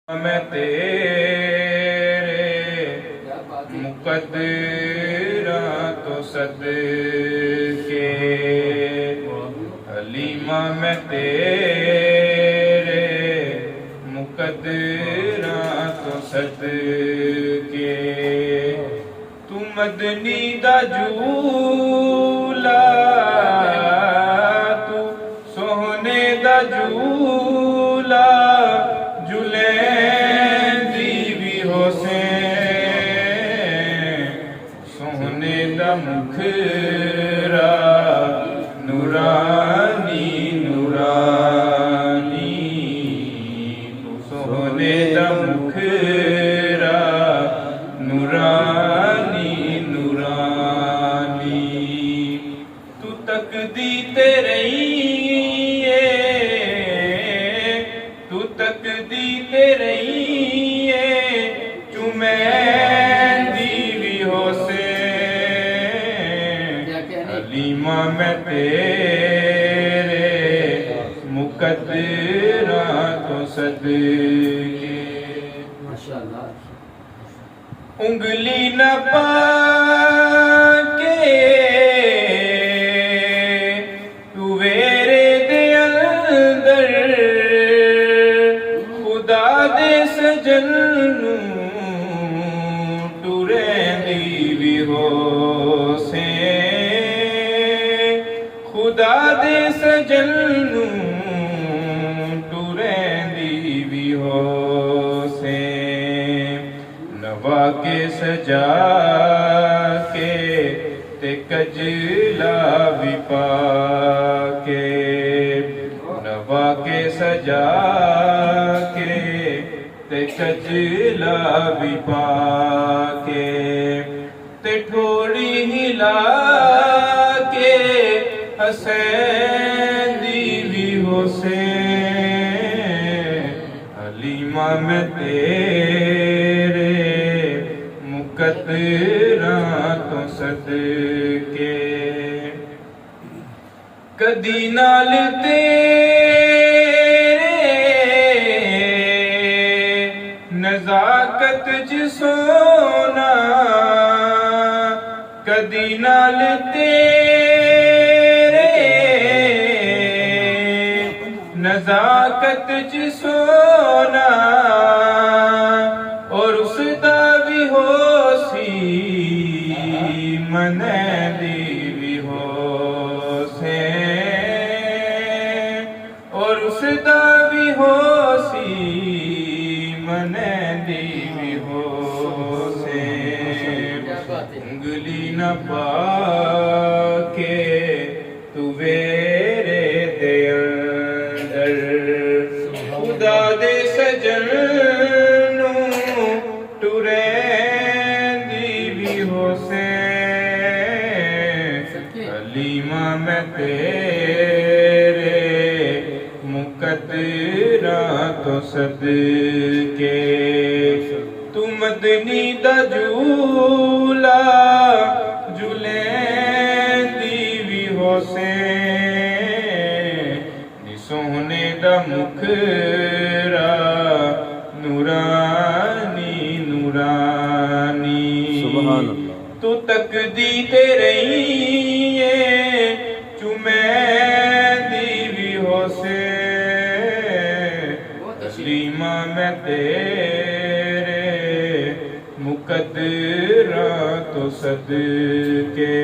मैं तेरे मुकद्दरा तो सदके हलीमा मैं तेरे मुकद्दरा तो सदके तू मदनी दा झूला तू सोहने दा झूला झूले सोहने दा मुखरा नूरानी नूरानी सोहने दा मुखरा नूरानी नूरानी तू तकदी ते रही तू तकदी ते रही हलीमा मैं तेरे मुकद्दरा तो सदके उंगली न पाके तू वेरे दे अंदर खुदा दे सजन नू टुरेंदी भी हो से खुदा दे सजन नू टुरेंदी भी हो से नवा के सजा के ते कजला भी पाके नवा के सजा के ते कजला भी पाके ते ठोड़ी हिला के हसैंदी भी हो से हलीमा मैं तेरे मुकद्दरा तो सदके कदी नाल तेरे नज़ाकत च सोना कदी नाल तेरे नज़ाकत च सोना और उसदा भी हो सी मने दी भी हो से और उसदा भी हो सी मने दी भी हो से उंगली न पाके तू वेरे दे अंदर खुदा दे सजन नू टुरेंदी भी हो से हलीमा मैं तेरे मुकद्दरा तो सदके तू मदनी दा झूला झूलेंदी भी हो से सोहने दा मुखरा नूरानी नूरानी तू तकदी ते रही चुमेंदी भी हो से हलीमा मैं तेरे मुकद्दरा तो सदके।